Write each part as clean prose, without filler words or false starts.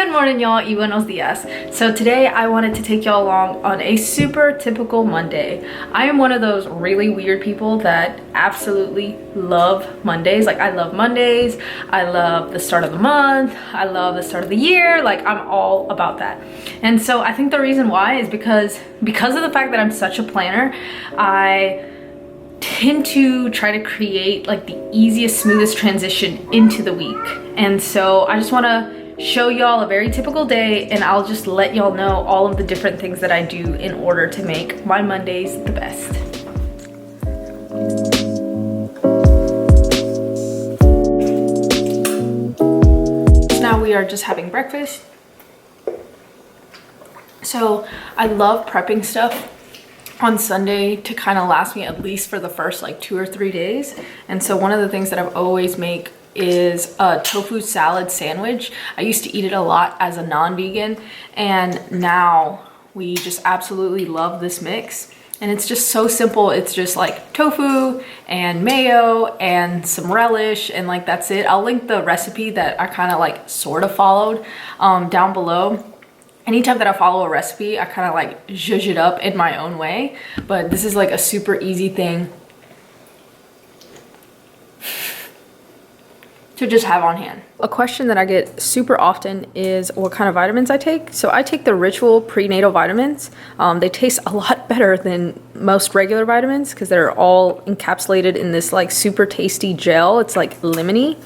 Good morning, y'all, y buenos dias. So today I wanted to take y'all along on a super typical Monday. I am one of those really weird people that absolutely love Mondays. Like, I love Mondays, I love the start of the month, I love the start of the year. Like, I'm all about that. And so I think the reason why is because of the fact that I'm such a planner, I tend to try to create like the easiest, smoothest transition into the week. And so I just want to show y'all a very typical day, and I'll just let y'all know all of the different things that I do in order to make my Mondays the best. So now we are just having breakfast. So I love prepping stuff on Sunday to kind of last me at least for the first like 2 or 3 days. And so one of the things that I've always make is a tofu salad sandwich. I used to eat it a lot as a non-vegan, and now we just absolutely love this mix. And it's just so simple. It's just like tofu and mayo and some relish, and like that's it. I'll link the recipe that I kind of like sort of followed down below. Anytime that I follow a recipe, I kind of like zhuzh it up in my own way, but this is like a super easy thing to just have on hand. A question that I get super often is what kind of vitamins I take. So I take the Ritual prenatal vitamins. They taste a lot better than most regular vitamins because they're all encapsulated in this like super tasty gel. It's like lemony.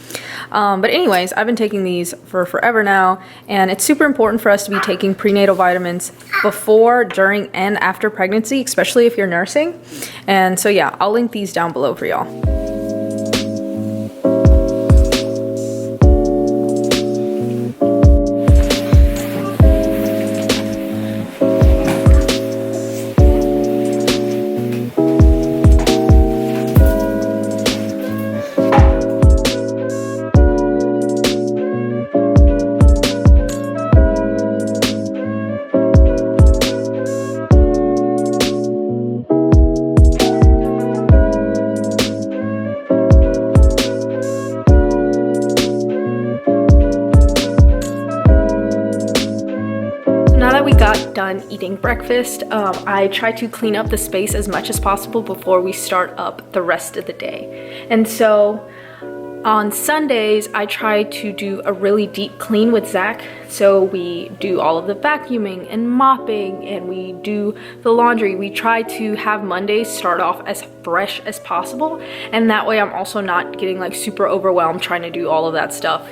But anyways, I've been taking these for forever now, and it's super important for us to be taking prenatal vitamins before, during, and after pregnancy, especially if you're nursing. And so yeah, I'll link these down below for y'all. Now that we got done eating breakfast, I try to clean up the space as much as possible before we start up the rest of the day. And so on Sundays, I try to do a really deep clean with Zach. So we do all of the vacuuming and mopping, and we do the laundry. We try to have Mondays start off as fresh as possible. And that way I'm also not getting like super overwhelmed trying to do all of that stuff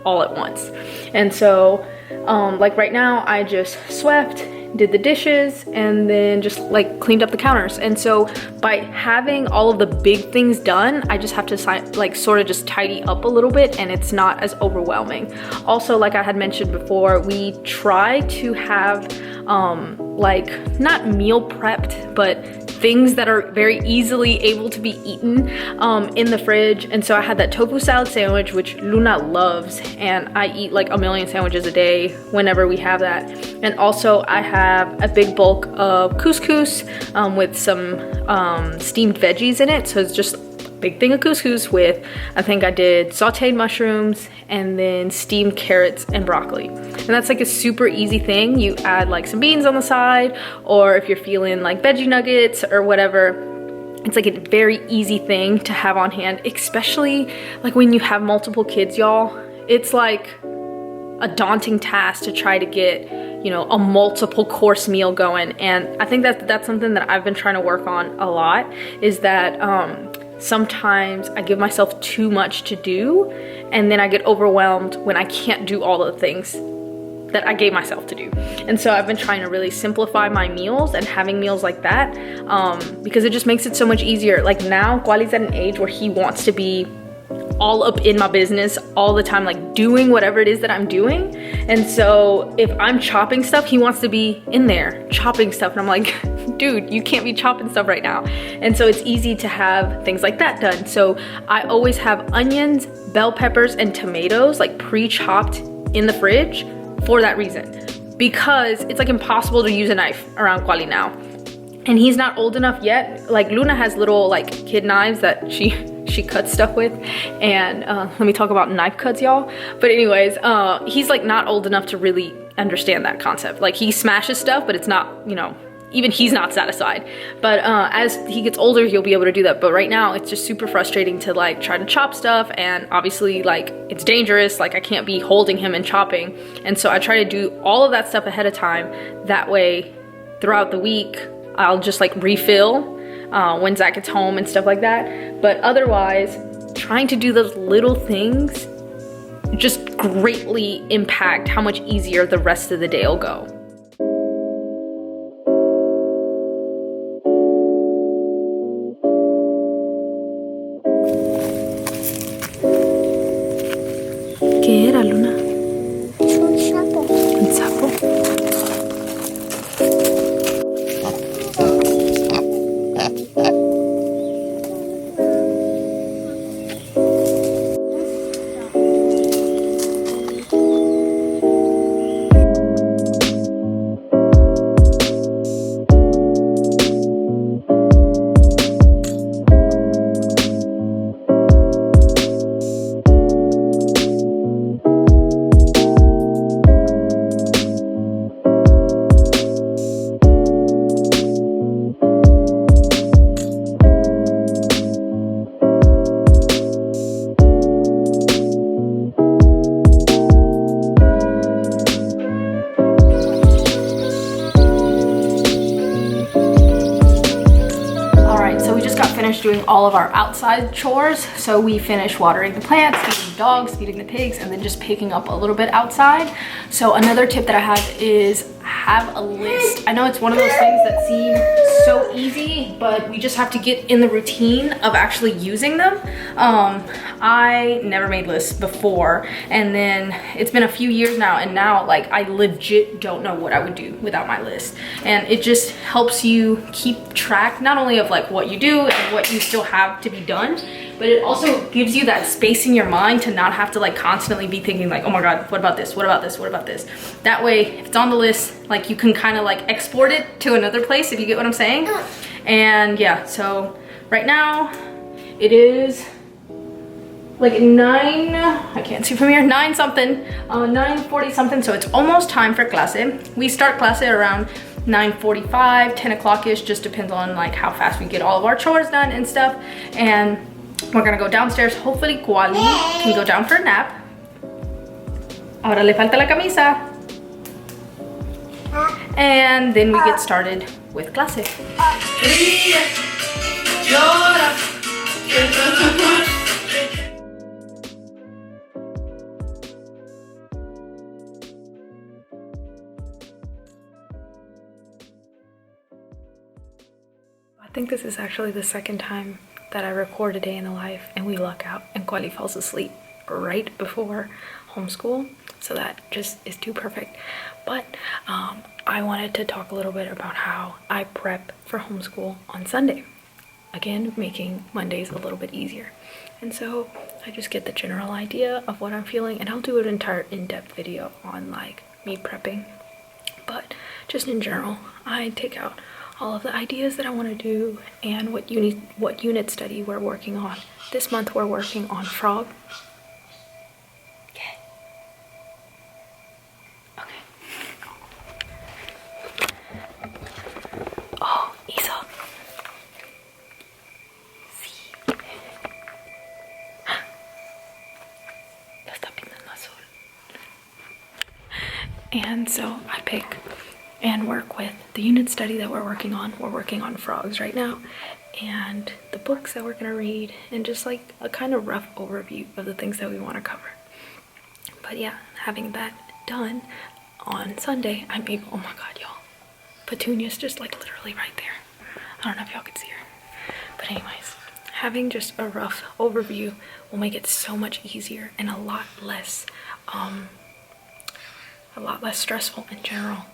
all at once. And so like right now I just swept, did the dishes, and then just like cleaned up the counters. And so by having all of the big things done, I just have to like sort of just tidy up a little bit, and it's not as overwhelming. Also, like I had mentioned before, we try to have like not meal prepped, but things that are very easily able to be eaten in the fridge. And so I had that tofu salad sandwich, which Luna loves, and I eat like a million sandwiches a day whenever we have that. And also I have a big bulk of couscous with some steamed veggies in it. So it's just a big thing of couscous with, I think I did sauteed mushrooms and then steamed carrots and broccoli. And that's like a super easy thing. You add like some beans on the side, or if you're feeling like veggie nuggets or whatever, it's like a very easy thing to have on hand, especially like when you have multiple kids, y'all. It's like a daunting task to try to get, you know, a multiple course meal going. And I think that's something that I've been trying to work on a lot, is that sometimes I give myself too much to do, and then I get overwhelmed when I can't do all of the things that I gave myself to do. And so I've been trying to really simplify my meals and having meals like that, because it just makes it so much easier. Like now, Kwali's at an age where he wants to be all up in my business all the time, like doing whatever it is that I'm doing. And so if I'm chopping stuff, he wants to be in there chopping stuff, and I'm like, dude, you can't be chopping stuff right now. And so it's easy to have things like that done. So I always have onions, bell peppers, and tomatoes like pre-chopped in the fridge for that reason, because it's like impossible to use a knife around Kwali now. And he's not old enough yet. Like Luna has little like kid knives that she she cuts stuff with. And let me talk about knife cuts, y'all. But anyways, he's like not old enough to really understand that concept. Like he smashes stuff, but it's not, you know, even he's not satisfied. But as he gets older, he'll be able to do that. But right now it's just super frustrating to like try to chop stuff, and obviously like it's dangerous. Like I can't be holding him and chopping. And so I try to do all of that stuff ahead of time. That way throughout the week, I'll just like refill when Zach gets home and stuff like that. But otherwise, trying to do those little things just greatly impact how much easier the rest of the day will go. ¿Qué era, Luna? Un sapo. Un sapo. Doing all of our outside chores. So we finished watering the plants, feeding the dogs, feeding the pigs, and then just picking up a little bit outside. So another tip that I have is have a list. I know it's one of those things that seem so easy, but we just have to get in the routine of actually using them. I never made lists before, and then it's been a few years now, and now like I legit don't know what I would do without my list. And it just helps you keep track not only of like what you do and what you still have to be done, but it also gives you that space in your mind to not have to like constantly be thinking like, oh my god, what about this, what about this, what about this. That way if it's on the list, like you can kind of like export it to another place, if you get what I'm saying. And yeah, so right now it is like 9, I can't see from here, 9 something, 9:40 something, so it's almost time for clase. We start clase around 9:45, 10 o'clock-ish, just depends on like how fast we get all of our chores done and stuff. And we're gonna go downstairs. Hopefully Kuali can go down for a nap. Ahora le falta la camisa. And then we get started with clase. I think this is actually the second time that I record a day in the life and we luck out and Kuali falls asleep right before homeschool. So that just is too perfect. But I wanted to talk a little bit about how I prep for homeschool on Sunday. Again, making Mondays a little bit easier. And so I just get the general idea of what I'm feeling, and I'll do an entire in-depth video on like me prepping. But just in general, I take out all of the ideas that I want to do and what unit study we're working on. This month we're working on frog. Okay. Oh, Isa. Sí. La está pintando azul. And so I pick and work with the unit study that we're working on. We're working on frogs right now, and the books that we're gonna read, and just like a kind of rough overview of the things that we want to cover. But yeah, having that done on Sunday, I'm able, oh my god, y'all, Petunia's just like literally right there. I don't know if y'all can see her, but anyways, having just a rough overview will make it so much easier and a lot less stressful in general.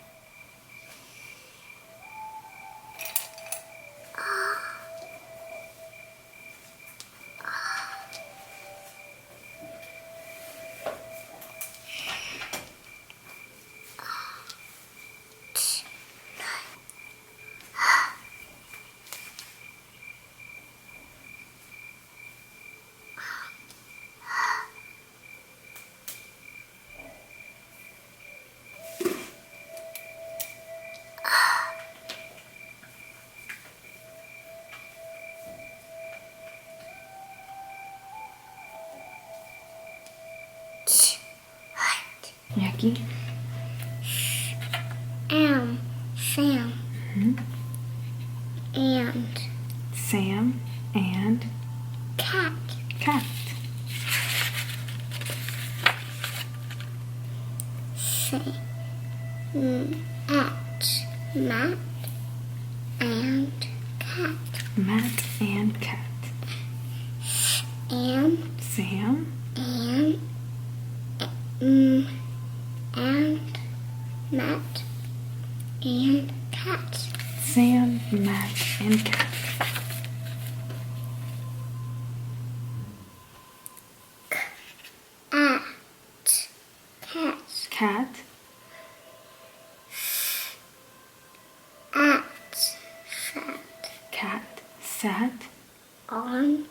Jackie. Sam. And Sam and cat. cat. Matt and cat. Matt and cat. Sam and Matt and cat. Sam, Matt, and cat. Cat. Cat sat On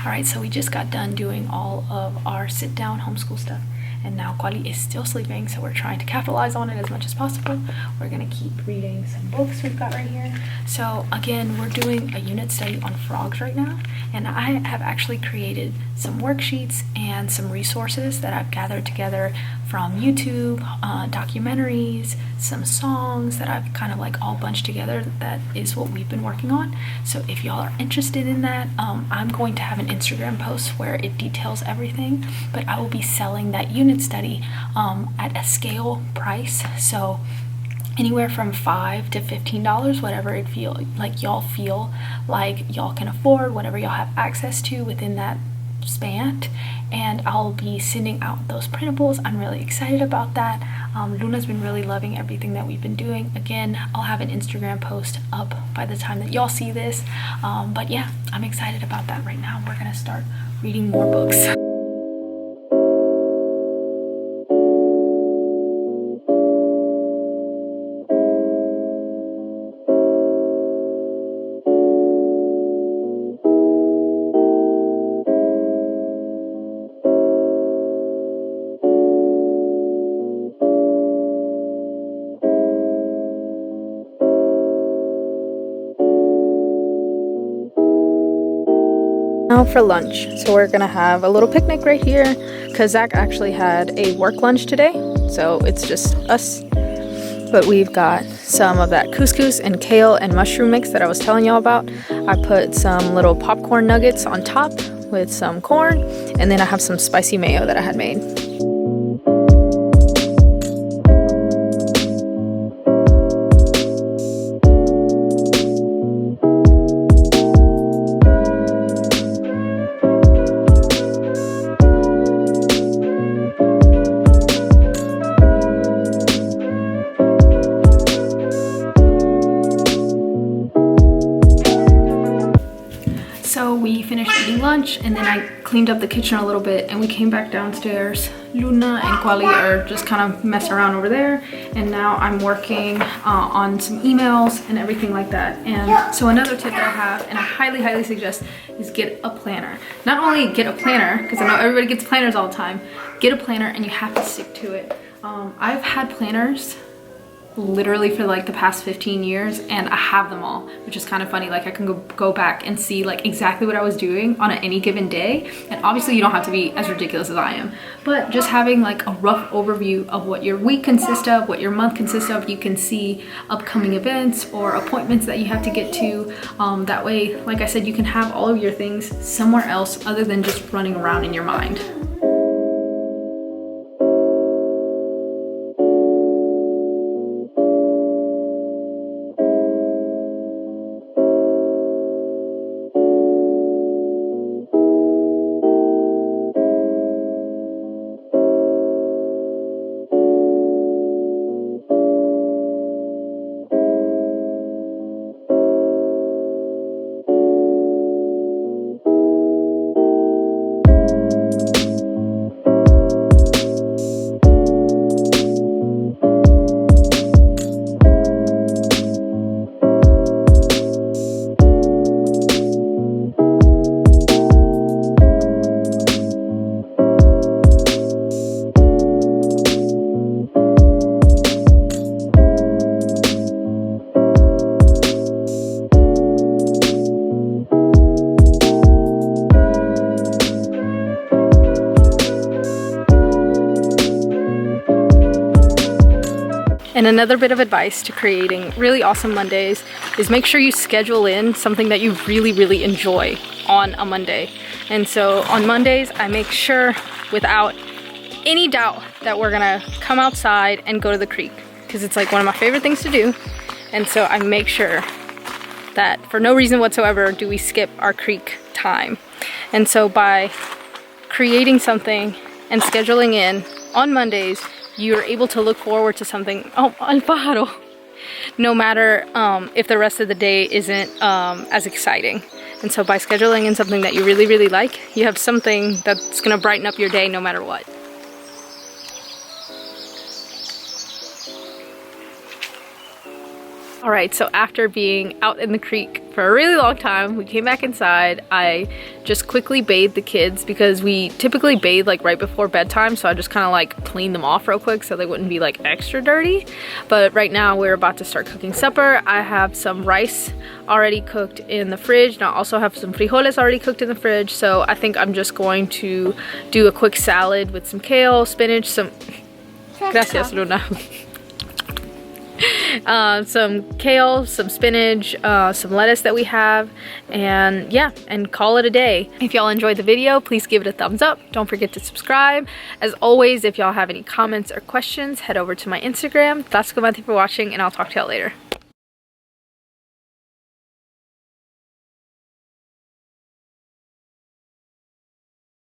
Alright, so we just got done doing all of our sit-down homeschool stuff, and now Kwali is still sleeping, so we're trying to capitalize on it as much as possible. We're gonna keep reading some books we've got right here. So again, we're doing a unit study on frogs right now, and I have actually created some worksheets and some resources that I've gathered together from YouTube, documentaries, some songs that I've kind of like all bunched together. That is what we've been working on. So if y'all are interested in that, I'm going to have an Instagram post where it details everything, but I will be selling that unit study at a scale price. So anywhere from $5 to $15, whatever it feel like y'all can afford, whatever y'all have access to within that span. And I'll be sending out those printables. I'm really excited about that. Luna's been really loving everything that we've been doing. Again, I'll have an Instagram post up by the time that y'all see this, but yeah, I'm excited about that. Right now we're gonna start reading more books. Now for lunch, so we're gonna have a little picnic right here because Zach actually had a work lunch today, so it's just us. But we've got some of that couscous and kale and mushroom mix that I was telling y'all about. I put some little popcorn nuggets on top with some corn, and then I have some spicy mayo that I had made. So we finished eating lunch, and then I cleaned up the kitchen a little bit, and we came back downstairs. Luna and Kwali are just kind of messing around over there, and now I'm working on some emails and everything like that. And so another tip that I have, and I highly suggest, is get a planner. Not only get a planner, because I know everybody gets planners all the time, get a planner and you have to stick to it. I've had planners literally for like the past 15 years, and I have them all, which is kind of funny. Like I can go back and see like exactly what I was doing on any given day. And obviously you don't have to be as ridiculous as I am, but just having like a rough overview of what your week consists of, what your month consists of, you can see upcoming events or appointments that you have to get to. That way, like I said, you can have all of your things somewhere else other than just running around in your mind. And another bit of advice to creating really awesome Mondays is make sure you schedule in something that you really enjoy on a Monday. And so on Mondays, I make sure without any doubt that we're gonna come outside and go to the creek, because it's like one of my favorite things to do. And so I make sure that for no reason whatsoever do we skip our creek time. And so by creating something and scheduling in on Mondays, you're able to look forward to something, oh, al pájaro, no matter if the rest of the day isn't as exciting. And so by scheduling in something that you really like, you have something that's gonna brighten up your day no matter what. Alright, so after being out in the creek for a really long time, we came back inside. I just quickly bathed the kids because we typically bathe like right before bedtime, so I just kind of like cleaned them off real quick so they wouldn't be like extra dirty. But right now we're about to start cooking supper. I have some rice already cooked in the fridge, and I also have some frijoles already cooked in the fridge, so I think I'm just going to do a quick salad with some kale, spinach, some... Gracias, Luna. Some kale, some spinach, some lettuce that we have, and yeah, and call it a day. If y'all enjoyed the video, please give it a thumbs up. Don't forget to subscribe. As always, if y'all have any comments or questions, head over to my Instagram. That's good for watching, and I'll talk to y'all later.